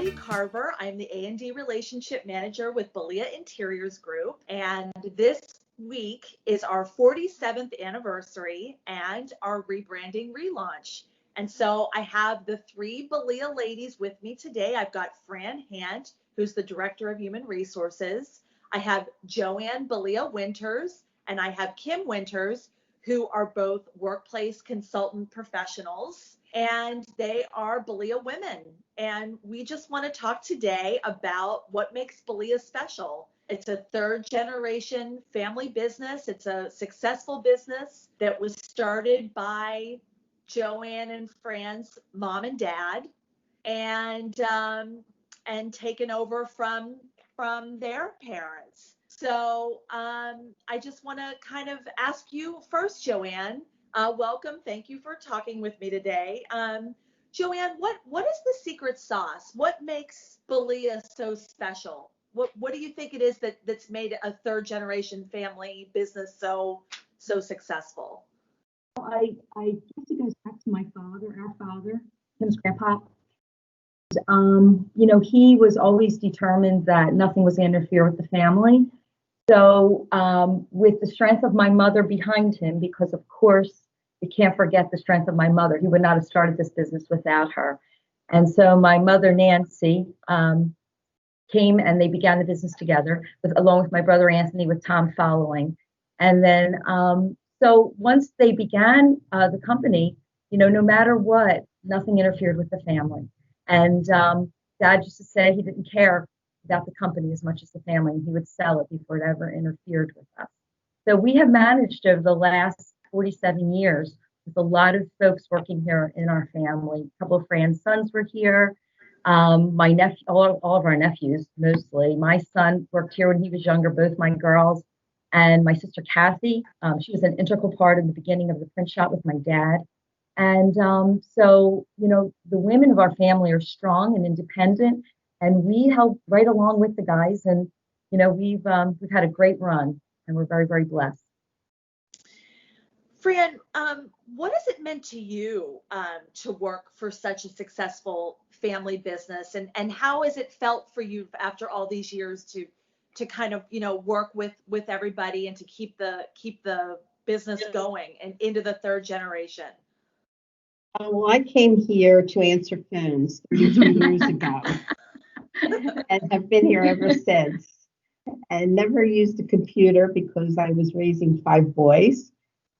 Kelly Carver. I'm the A&D Relationship Manager with Bellia Interiors Group, and this week is our 47th anniversary and our rebranding relaunch. And so I have the three Bellia ladies with me today. I've got Fran Hant, who's the Director of Human Resources. I have Joanne Bellia Winters, and I have Kim Winters, who are both workplace consultant professionals, and they are Bellia women. And we just want to talk today about what makes Bellia special. It's a third generation family business. It's a successful business that was started by Joanne and Fran's mom and dad, and taken over from their parents. So I just want to kind of ask you first, Joanne. Welcome. Thank you for talking with me today. Joanne, what is the secret sauce? What makes Bellia so special? What do you think it is that's made a third generation family business so successful? I guess it goes back to my father, our father, Tim's grandpa. He was always determined that nothing was going to interfere with the family. So with the strength of my mother behind him, because of course, you can't forget the strength of my mother. He would not have started this business without her. And so my mother, Nancy, came and they began the business together, along with my brother, Anthony, with Tom following. And then, so once they began the company, no matter what, nothing interfered with the family. And Dad used to say he didn't care about the company as much as the family, and he would sell it before it ever interfered with us. So we have managed over the last 47 years with a lot of folks working here in our family. A couple of Fran's sons were here. My nephew, all of our nephews, mostly. My son worked here when he was younger, both my girls. And my sister Kathy, she was an integral part in the beginning of the print shop with my dad. And so, the women of our family are strong and independent, and we help right along with the guys. And, we've had a great run, and we're very, very blessed. Fran, what has it meant to you to work for such a successful family business, and how has it felt for you after all these years to kind of work with everybody and to keep the business going and into the third generation? Well, I came here to answer phones 33 years ago and have been here ever since, and never used a computer because I was raising 5 boys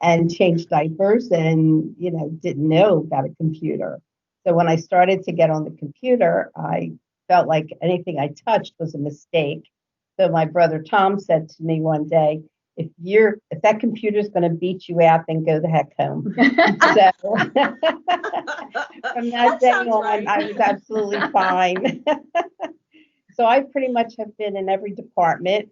and changed diapers and, didn't know about a computer. So when I started to get on the computer, I felt like anything I touched was a mistake. So my brother Tom said to me one day, if that computer's going to beat you out, then go the heck home. So from that day on, right. I was absolutely fine. So I pretty much have been in every department,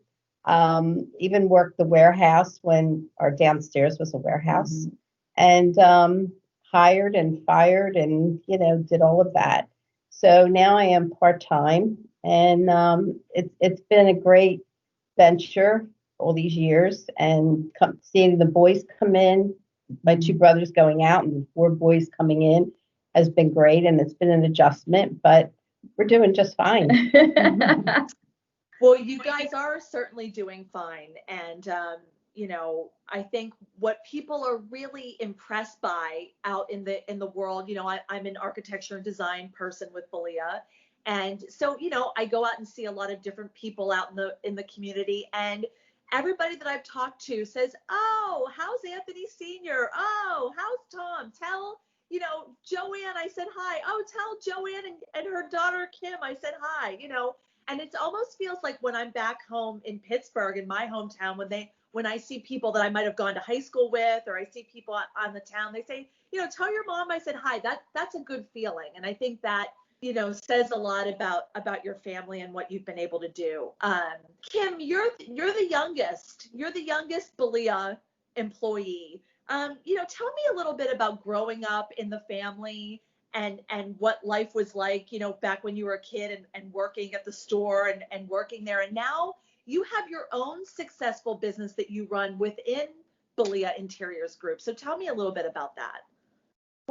even worked the warehouse when our downstairs was a warehouse, and hired and fired and, did all of that. So now I am part-time, and it's been a great venture all these years, and seeing the boys come in, my 2 brothers going out and 4 boys coming in has been great, and it's been an adjustment, but we're doing just fine. Well, you guys are certainly doing fine, and I think what people are really impressed by out in the world, I'm an architecture and design person with Bellia, and so I go out and see a lot of different people out in the community, and everybody that I've talked to says, "Oh, how's Anthony Sr.? Oh, how's Tom? Tell, Joanne, I said hi. Oh, tell Joanne and her daughter Kim, I said hi." And it almost feels like when I'm back home in Pittsburgh, in my hometown, when I see people that I might have gone to high school with, or I see people on the town, they say, "Tell your mom I said hi." That's a good feeling, and I think that says a lot about your family and what you've been able to do. Kim, you're the youngest. You're the youngest Bellia employee. Tell me a little bit about growing up in the family and what life was like, back when you were a kid and working at the store and working there. And now you have your own successful business that you run within Bellia Interiors Group. So tell me a little bit about that.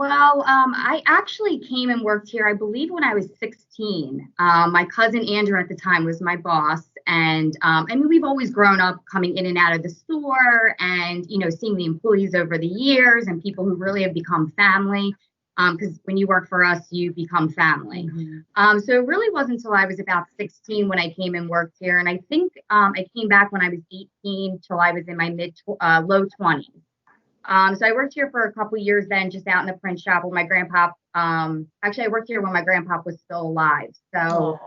Well, I actually came and worked here, I believe, when I was 16. My cousin Andrew at the time was my boss. And I mean, we've always grown up coming in and out of the store and, seeing the employees over the years and people who really have become family. Because when you work for us, you become family. So it really wasn't until I was about 16 when I came and worked here. And I think I came back when I was 18 till I was in my low 20s. So I worked here for a couple of years then, just out in the print shop with my grandpa. Actually, I worked here when my grandpa was still alive. So,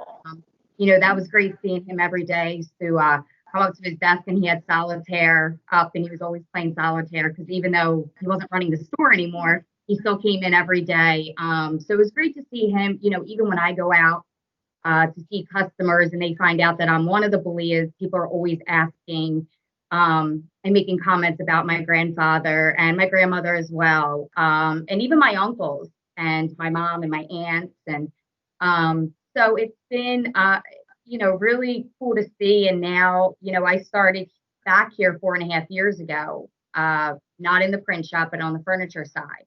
that was great seeing him every day. He used to come up to his desk and he had solitaire up and he was always playing solitaire because even though he wasn't running the store anymore, he still came in every day. So it was great to see him, even when I go out to see customers and they find out that I'm one of the Bellias, people are always asking and making comments about my grandfather and my grandmother as well, and even my uncles and my mom and my aunts. And so it's been, really cool to see. And now, I started back here 4.5 years ago, not in the print shop, but on the furniture side.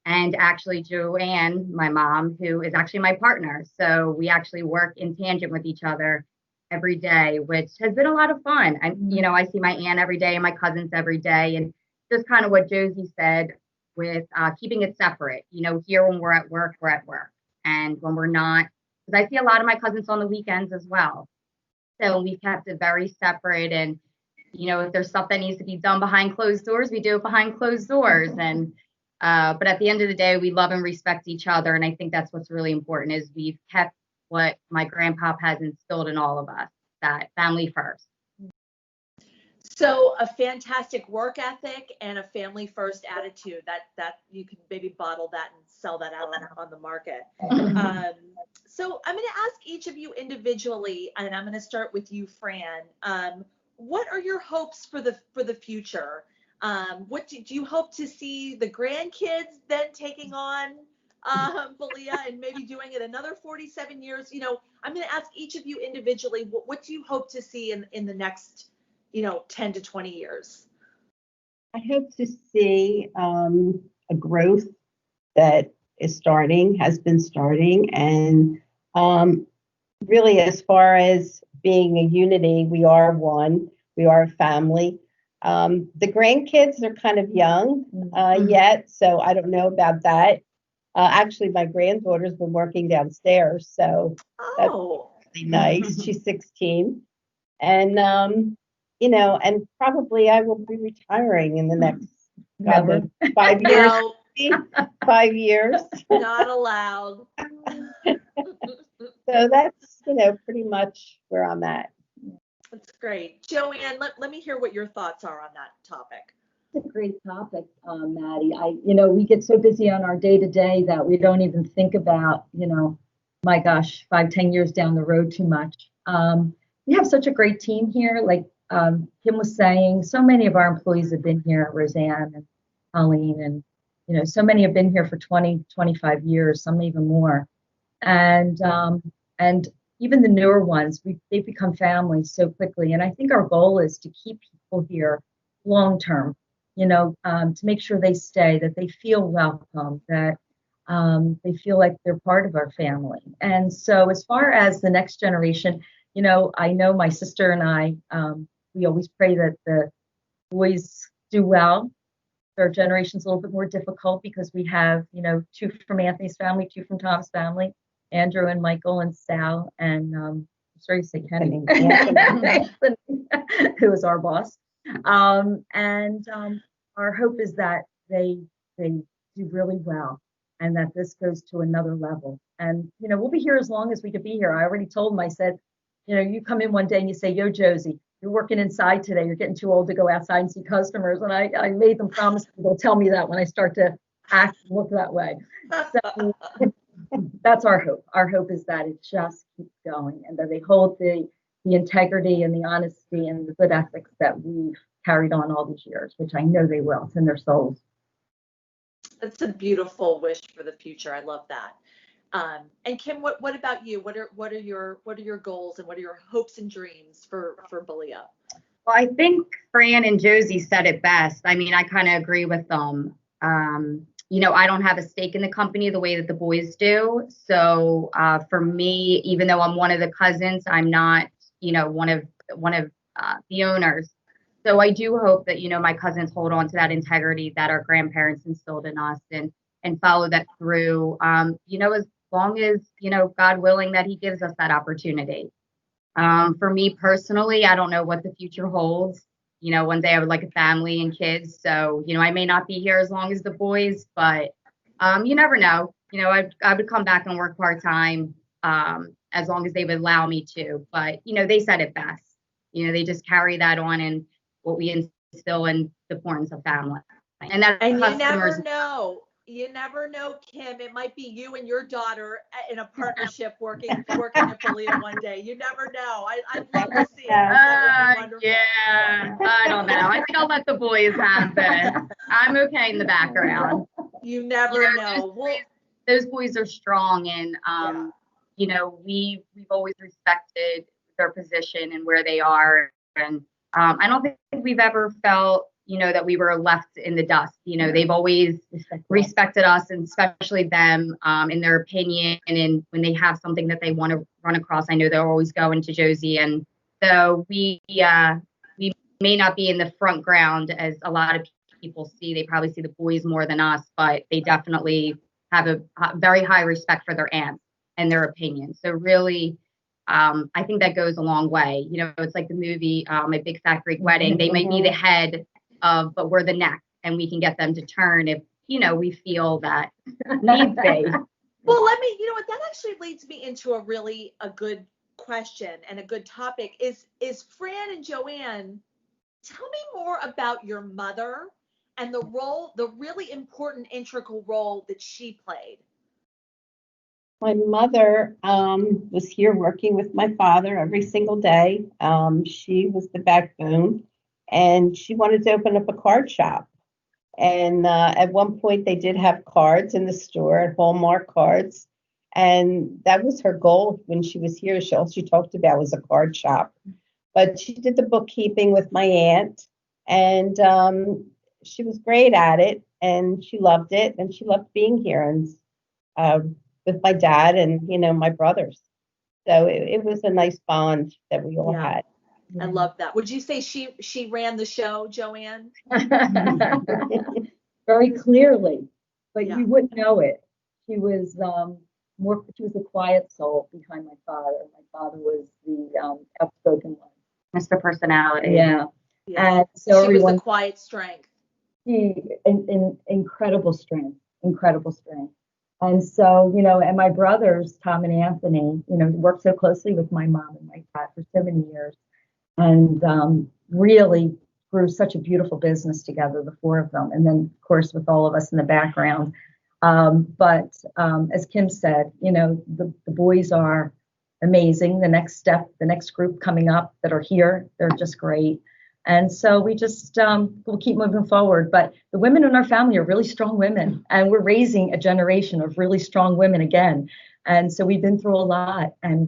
And actually, Joanne, my mom, who is actually my partner. So we actually work in tangent with each other every day, which has been a lot of fun. I see my aunt every day and my cousins every day. And just kind of what Josie said with keeping it separate. Here when we're at work, we're at work. And when we're not, because I see a lot of my cousins on the weekends as well. So we've kept it very separate. And, if there's stuff that needs to be done behind closed doors, we do it behind closed doors. And but at the end of the day, we love and respect each other. And I think that's what's really important is we've kept what my grandpa has instilled in all of us, that family first. So a fantastic work ethic and a family first attitude that you can maybe bottle that and sell that out on the market. So I'm going to ask each of you individually, and I'm going to start with you, Fran. What are your hopes for the future? What do you hope to see the grandkids then taking on Bellia and maybe doing it another 47 years? I'm going to ask each of you individually, what do you hope to see in the next 10 to 20 years? I hope to see a growth that has been starting. And really, as far as being a unity, we are one, we are a family. The grandkids are kind of young yet, so I don't know about that. Actually, my granddaughter's been working downstairs, so that's really nice. She's 16. And, and probably I will be retiring in the next 5 years. No. 5 years. Not allowed. So that's, pretty much where I'm at. That's great. Joanne, let me hear what your thoughts are on that topic. It's a great topic, Maddie. We get so busy on our day-to-day that we don't even think about, my gosh, 5-10 years down the road too much. We have such a great team here. Like Kim was saying, so many of our employees have been here, Roseanne and Colleen, and so many have been here for 20, 25 years, some even more. And even the newer ones, they've become families so quickly. And I think our goal is to keep people here long term, to make sure they stay, that they feel welcome, that they feel like they're part of our family. And so as far as the next generation, I know my sister and I, we always pray that the boys do well. Our generation's a little bit more difficult because we have, 2 from Anthony's family, 2 from Tom's family, Andrew and Michael and Sal, and I'm sorry to say Kenny, who is our boss. And our hope is that they do really well and that this goes to another level. And, we'll be here as long as we could be here. I already told them, I said, you come in one day and you say, yo, Josie, you're working inside today. You're getting too old to go outside and see customers. And I made them promise they'll tell me that when I start to act and look that way. So that's our hope. Our hope is that it just keeps going and that they hold the integrity and the honesty and the good ethics that we've carried on all these years, which I know they will. It's in their souls. That's a beautiful wish for the future. I love that. And Kim, what about you? What are your goals and what are your hopes and dreams for Bellia? Well, I think Fran and Josie said it best. I mean, I kind of agree with them. I don't have a stake in the company the way that the boys do. So for me, even though I'm one of the cousins, I'm not, one of the owners. So I do hope that, my cousins hold on to that integrity that our grandparents instilled in us and follow that through, as long as, God willing that he gives us that opportunity. For me personally, I don't know what the future holds. One day I would like a family and kids. So, I may not be here as long as the boys, but you never know. I would come back and work part-time as long as they would allow me to. But, they said it best. They just carry that on and what we instill in the importance of family. And that And customers. you never know, Kim. It might be you and your daughter in a partnership working at Bellia one day. You never know. I'd love to see it. That would be wonderful. Yeah, I don't know. I think I'll let the boys have it. I'm okay in the background. You never know. Those boys are strong, and we've always respected their position and where they are, and I don't think we've ever felt that we were left in the dust. They've always respected us, and especially them in their opinion. And when they have something that they want to run across, I know they're always going to Josie. And so we may not be in the front ground as a lot of people see. They probably see the boys more than us, but they definitely have a very high respect for their aunts and their opinion. So really, I think that goes a long way. It's like the movie, My Big Fat Greek Wedding. They might be the head but we're the neck, and we can get them to turn if, we feel that needs be. Well, that actually leads me into a good question and a good topic is Fran and Joanne, tell me more about your mother and the really important integral role that she played. My mother was here working with my father every single day. She was the backbone. And she wanted to open up a card shop. And at one point, they did have cards in the store, Hallmark cards. And that was her goal when she was here. All she talked about was a card shop. But she did the bookkeeping with my aunt. And she was great at it. And she loved it. And she loved being here and with my dad and, my brothers. So it was a nice bond that we all had. I love that. Would you say she ran the show, Joanne? Very clearly, but you wouldn't know it. She was she was a quiet soul behind my father. My father was the outspoken one. Mr. Personality. Yeah. And so she was the quiet strength. Incredible strength. And so, and my brothers, Tom and Anthony, worked so closely with my mom and my dad for so many years. And really grew such a beautiful business together, the four of them. And then, of course, with all of us in the background. But as Kim said, the boys are amazing. The next group coming up that are here, they're just great. And so we just we'll keep moving forward. But the women in our family are really strong women. And we're raising a generation of really strong women again. And so we've been through a lot, and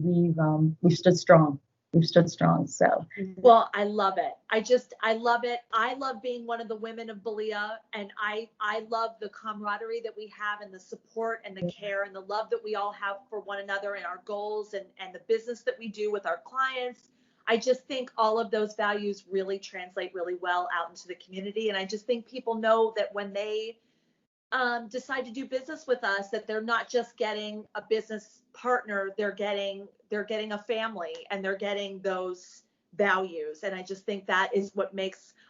we've stood strong. We've stood strong. So, well, I love it. I love it. I love being one of the women of Bellia, and I love the camaraderie that we have, and the support and the care and the love that we all have for one another, and our goals and the business that we do with our clients. I just think all of those values really translate really well out into the community. And I just think people know that when they decide to do business with us, that they're not just getting a business partner, they're getting a family, and they're getting those values. And I just think that is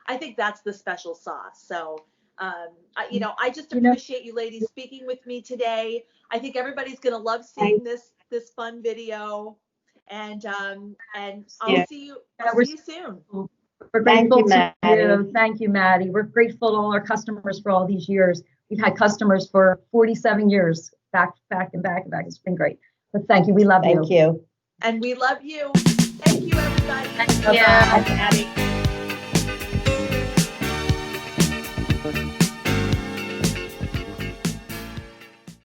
I think that's the special sauce. So, I just appreciate you ladies speaking with me today. I think everybody's going to love seeing this fun video, and I'll see you soon. We're grateful to you. Thank you, Maddie. We're grateful to all our customers for all these years. We've had customers for 47 years, back and back. It's been great. But thank you. We love you. Thank you. And we love you. Thank you, everybody. Thank you. Bye, Maddie.